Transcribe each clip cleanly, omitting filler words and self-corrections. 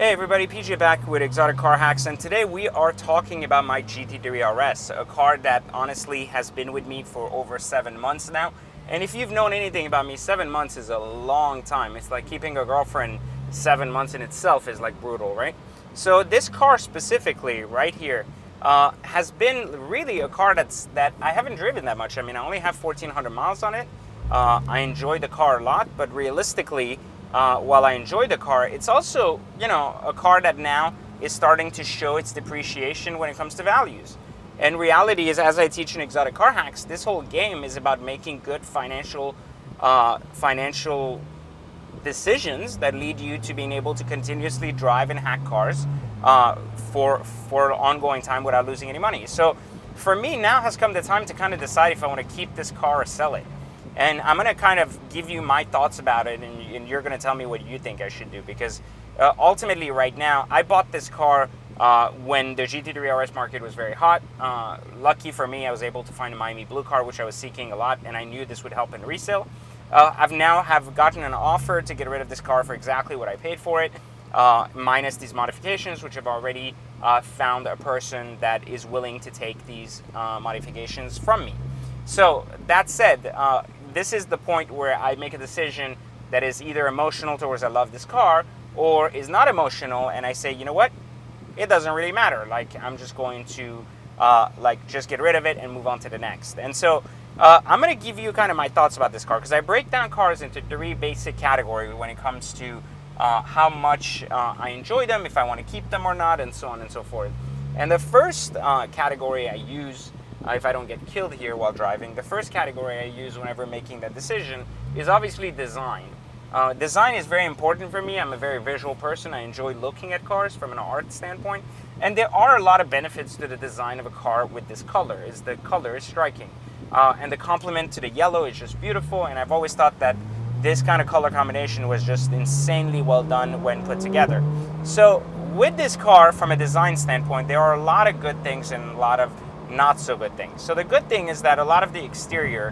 Hey everybody, PJ back with Exotic Car Hacks, and today we are talking about my GT3RS, a car that honestly has been with me for over 7 months now. And if you've known anything about me, 7 months is a long time. It's like keeping a girlfriend 7 months in itself is like brutal, right? So this car specifically right here has been really a car that I haven't driven that much. I mean, I only have 1,400 miles on it. I enjoy the car a lot, but realistically, while I enjoy the car, it's also, a car that now is starting to show its depreciation when it comes to values. And reality is, as I teach in Exotic Car Hacks, this whole game is about making good financial decisions that lead you to being able to continuously drive and hack cars for an ongoing time without losing any money. So for me, now has come the time to kind of decide if I want to keep this car or sell it. And I'm going to kind of give you my thoughts about it, and you're going to tell me what you think I should do. Because ultimately right now, I bought this car when the GT3RS market was very hot. Lucky for me, I was able to find a Miami blue car, which I was seeking a lot, and I knew this would help in resale. I've now gotten an offer to get rid of this car for exactly what I paid for it, minus these modifications, which I've already found a person that is willing to take these modifications from me. So that said, this is the point where I make a decision that is either emotional towards I love this car, or is not emotional and I say, you know what, it doesn't really matter. Like, I'm just going to just get rid of it and move on to the next. And so I'm going to give you kind of my thoughts about this car, because I break down cars into 3 basic categories when it comes to how much I enjoy them, if I want to keep them or not, and so on and so forth. And the first category I use, if I don't get killed here while driving, the first category I use whenever making that decision is obviously design. Design is very important for me. I'm a very visual person. I enjoy looking at cars from an art standpoint. And there are a lot of benefits to the design of a car with this color. The color is striking. And the complement to the yellow is just beautiful. And I've always thought that this kind of color combination was just insanely well done when put together. So with this car, from a design standpoint, there are a lot of good things and a lot of not so good things. So the good thing is that a lot of the exterior,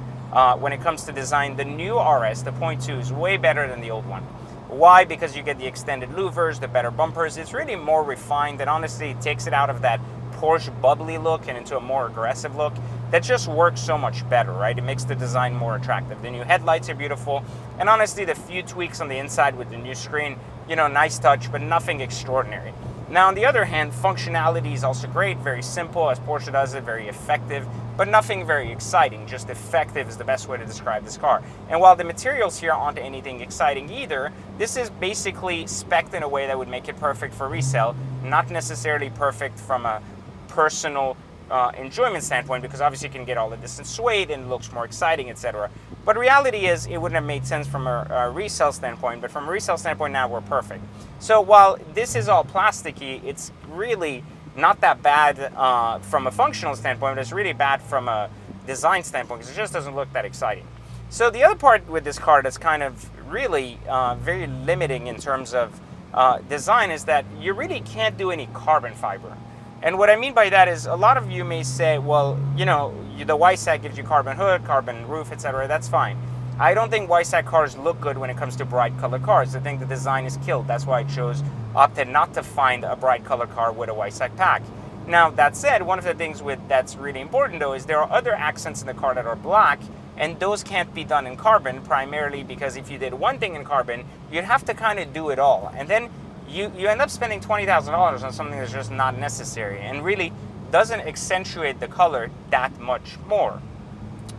when it comes to design, the new RS, the 0.2, is way better than the old one. Why? Because you get the extended louvers, the better bumpers. It's really more refined, and honestly, it takes it out of that Porsche bubbly look and into a more aggressive look that just works so much better, right? It makes the design more attractive. The new headlights are beautiful, and honestly, the few tweaks on the inside with the new screen, nice touch, but nothing extraordinary. Now, on the other hand, functionality is also great, very simple, as Porsche does it, very effective, but nothing very exciting. Just effective is the best way to describe this car. And while the materials here aren't anything exciting either, this is basically spec'd in a way that would make it perfect for resale, not necessarily perfect from a personal enjoyment standpoint, because obviously you can get all of this in suede and it looks more exciting, etc. But reality is, it wouldn't have made sense from a resale standpoint, but from a resale standpoint now we're perfect. So while this is all plasticky, it's really not that bad from a functional standpoint, but it's really bad from a design standpoint, because it just doesn't look that exciting. So the other part with this car that's kind of really very limiting in terms of design is that you really can't do any carbon fiber. And what I mean by that is, a lot of you may say, well, the YSAC gives you carbon hood, carbon roof, etc. That's fine. I don't think YSAC cars look good when it comes to bright color cars. I think the design is killed. That's why I opted not to find a bright color car with a YSAC pack. Now, that said, one of the things that's really important though is there are other accents in the car that are black, and those can't be done in carbon, primarily because if you did one thing in carbon, you'd have to kind of do it all. And then you end up spending $20,000 on something that's just not necessary and really doesn't accentuate the color that much more.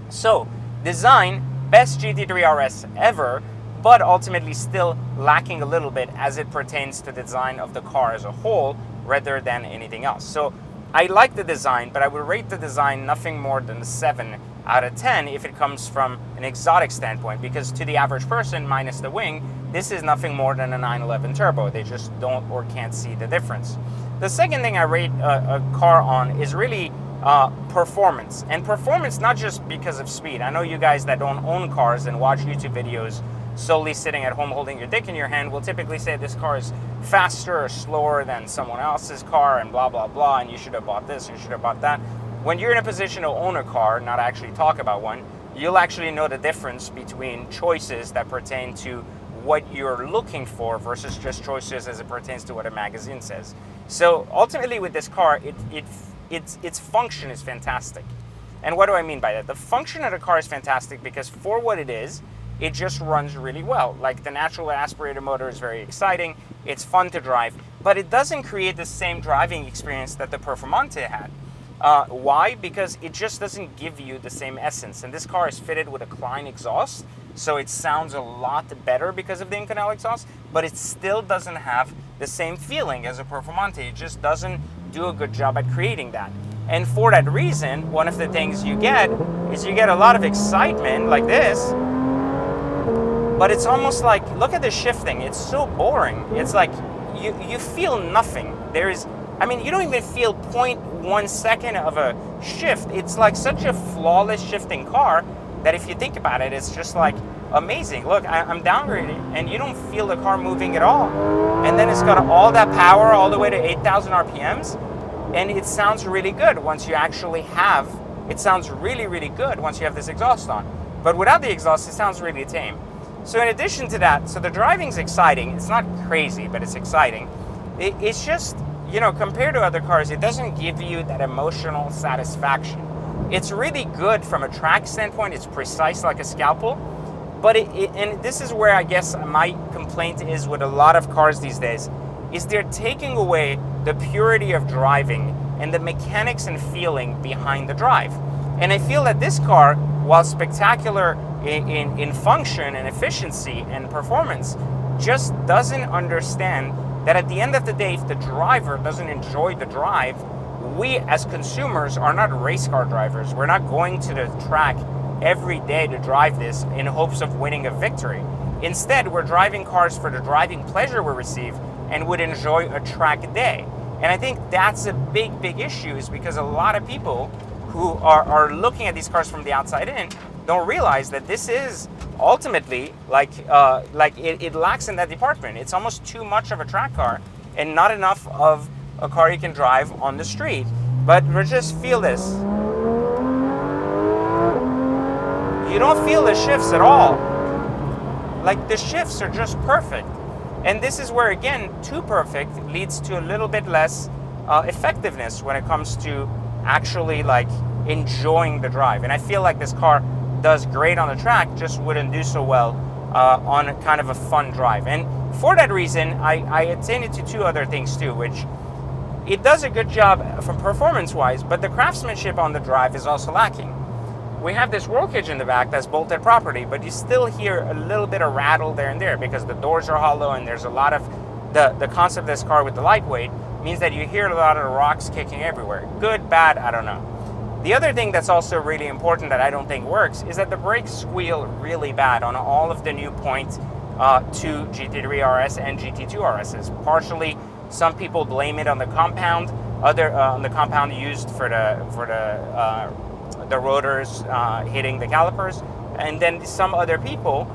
So, design, best GT3RS ever, but ultimately still lacking a little bit as it pertains to the design of the car as a whole rather than anything else. So I like the design, but I would rate the design nothing more than a 7 out of 10 if it comes from an exotic standpoint, because to the average person, minus the wing, this is nothing more than a 911 turbo. They just don't or can't see the difference. The second thing I rate a car on is really performance. And performance not just because of speed. I know you guys that don't own cars and watch YouTube videos solely sitting at home holding your dick in your hand will typically say this car is faster or slower than someone else's car and blah, blah, blah, and you should have bought this, and you should have bought that. When you're in a position to own a car, not actually talk about one, you'll actually know the difference between choices that pertain to what you're looking for versus just choices as it pertains to what a magazine says. So ultimately with this car, its function is fantastic. And what do I mean by that? The function of the car is fantastic because for what it is, it just runs really well. Like the natural aspirated motor is very exciting, it's fun to drive, but it doesn't create the same driving experience that the Performante had. Why? Because it just doesn't give you the same essence. And this car is fitted with a Klein exhaust, so it sounds a lot better because of the Inconel exhaust, but it still doesn't have the same feeling as a Performante. It just doesn't do a good job at creating that. And for that reason, one of the things you get is you get a lot of excitement like this, but it's almost like, look at the shifting, it's so boring. It's like, you feel nothing. You don't even feel 0.1 second of a shift. It's like such a flawless shifting car that if you think about it, it's just like amazing. Look, I'm downgrading and you don't feel the car moving at all. And then it's got all that power all the way to 8,000 RPMs. And it sounds really good once you actually have, it sounds really, really good once you have this exhaust on. But without the exhaust, it sounds really tame. So in addition to that, so the driving's exciting. It's not crazy, but it's exciting. It's just, compared to other cars, it doesn't give you that emotional satisfaction. It's really good from a track standpoint. It's precise like a scalpel. But and this is where I guess my complaint is with a lot of cars these days, is they're taking away the purity of driving and the mechanics and feeling behind the drive. And I feel that this car, while spectacular in function and efficiency and performance, just doesn't understand that at the end of the day, if the driver doesn't enjoy the drive, we as consumers are not race car drivers. We're not going to the track every day to drive this in hopes of winning a victory. Instead, we're driving cars for the driving pleasure we receive and would enjoy a track day. And I think that's a big, big issue, is because a lot of people who are looking at these cars from the outside in don't realize that this is ultimately it lacks in that department. It's almost too much of a track car and not enough of a car you can drive on the street. But just feel this. You don't feel the shifts at all. Like the shifts are just perfect. And this is where, again, too perfect leads to a little bit less effectiveness when it comes to actually enjoying the drive. And I feel like this car does great on the track, just wouldn't do so well on a kind of a fun drive. And for that reason, I attain it to two other things too, which it does a good job from performance-wise, but the craftsmanship on the drive is also lacking. We have this roll cage in the back that's bolted properly, but you still hear a little bit of rattle there and there because the doors are hollow and there's a lot of the concept of this car with the lightweight means that you hear a lot of the rocks kicking everywhere. Good, bad, I don't know. The other thing that's also really important that I don't think works is that the brakes squeal really bad on all of the new Point 2 GT3RS and GT2RSs. Partially, some people blame it on the compound, on the compound used for the rotors hitting the calipers, and then some other people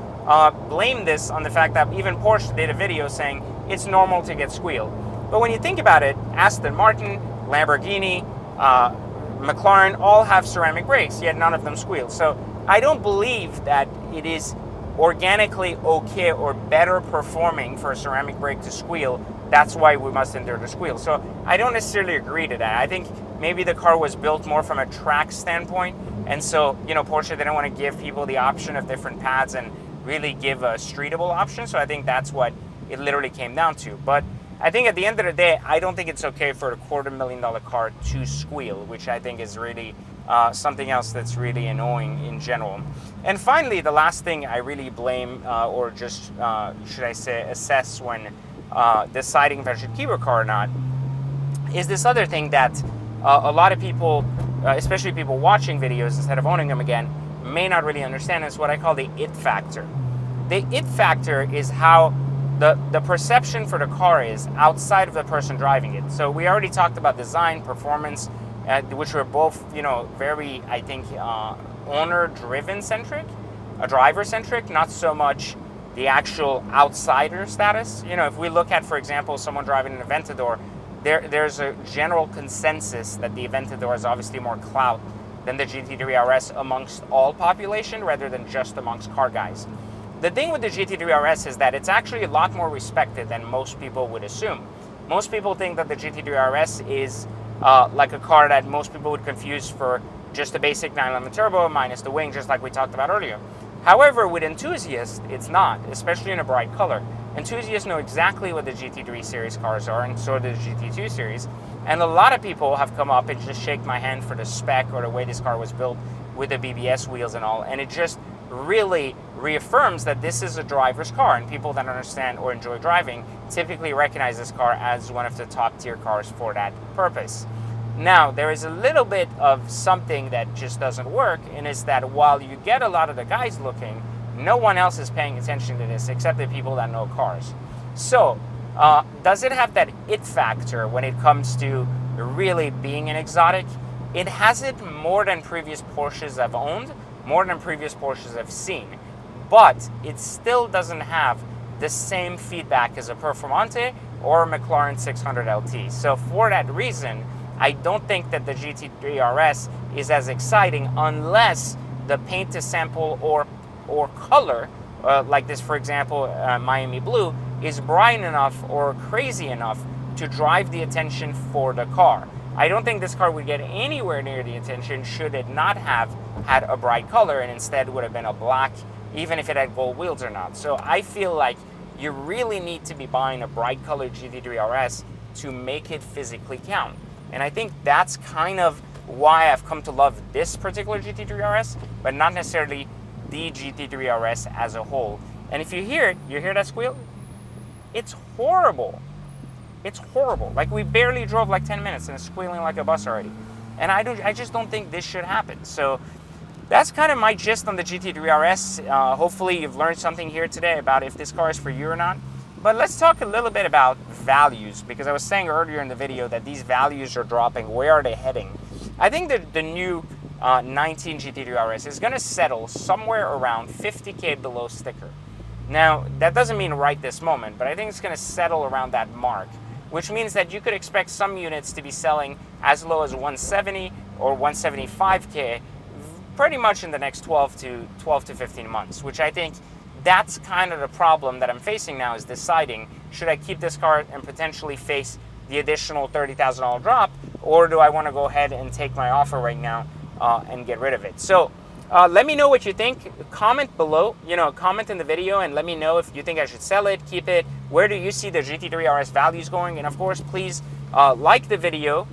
blame this on the fact that even Porsche did a video saying it's normal to get squeal. But when you think about it, Aston Martin, Lamborghini, McLaren all have ceramic brakes, yet none of them squeal. So I don't believe that it is organically okay or better performing for a ceramic brake to squeal. That's why we must endure the squeal. So I don't necessarily agree to that. I think maybe the car was built more from a track standpoint, and so Porsche didn't want to give people the option of different pads and really give a streetable option. So I think that's what it literally came down to. But I think at the end of the day, I don't think it's okay for a $250,000 car to squeal, which I think is really something else that's really annoying in general. And finally, the last thing I really blame, or just should I say assess when deciding if I should keep a car or not, is this other thing that a lot of people, especially people watching videos instead of owning them again, may not really understand. Is what I call the it factor. The it factor is how the perception for the car is outside of the person driving it. So we already talked about design, performance, which were both, very, I think, owner-driven centric, driver-centric, not so much the actual outsider status. If we look at, for example, someone driving an Aventador, there's a general consensus that the Aventador is obviously more clout than the GT3RS amongst all population rather than just amongst car guys. the thing with the GT3RS is that it's actually a lot more respected than most people would assume. Most people think that the GT3RS is like a car that most people would confuse for just a basic 911 turbo minus the wing, just like we talked about earlier. However, with enthusiasts, it's not, especially in a bright color. Enthusiasts know exactly what the GT3 series cars are, and so does the GT2 series. And a lot of people have come up and just shake my hand for the spec or the way this car was built with the BBS wheels and all, and it just really reaffirms that this is a driver's car, and people that understand or enjoy driving typically recognize this car as one of the top tier cars for that purpose. Now, there is a little bit of something that just doesn't work, and is that while you get a lot of the guys looking, no one else is paying attention to this except the people that know cars. So, does it have that it factor when it comes to really being an exotic? It has it more than previous Porsches I've owned, more than previous Porsches I've seen, but it still doesn't have the same feedback as a Performante or a McLaren 600 LT. So for that reason, I don't think that the GT3RS is as exciting unless the paint to sample or color, like this, for example, Miami Blue, is bright enough or crazy enough to drive the attention for the car. I don't think this car would get anywhere near the attention should it not have had a bright color and instead would have been a black, even if it had gold wheels or not. So I feel like you really need to be buying a bright colored GT3RS to make it physically count. And I think that's kind of why I've come to love this particular GT3RS, but not necessarily the GT3RS as a whole. And if you hear it, you hear that squeal? It's horrible. It's horrible. Like, we barely drove like 10 minutes and it's squealing like a bus already. And I just don't think this should happen. So that's kind of my gist on the GT3RS. Hopefully you've learned something here today about if this car is for you or not. But let's talk a little bit about values, because I was saying earlier in the video that these values are dropping. Where are they heading? I think that the new 19 GT3RS is going to settle somewhere around 50K below sticker. Now, that doesn't mean right this moment, but I think it's going to settle around that mark, which means that you could expect some units to be selling as low as 170 or 175K pretty much in the next 12 to 15 months, which I think that's kind of the problem that I'm facing now, is deciding, should I keep this car and potentially face the additional $30,000 drop, or do I want to go ahead and take my offer right now and get rid of it? So let me know what you think. Comment below, comment in the video and let me know if you think I should sell it, keep it. Where do you see the GT3RS values going? And of course, please like the video,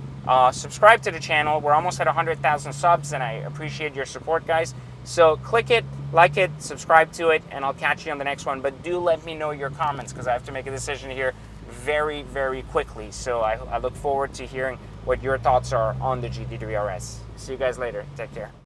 subscribe to the channel. We're almost at 100,000 subs and I appreciate your support, guys. So click it, like it, subscribe to it, and I'll catch you on the next one. But do let me know your comments, because I have to make a decision here very, very quickly. So I look forward to hearing what your thoughts are on the GT3RS. See you guys later. Take care.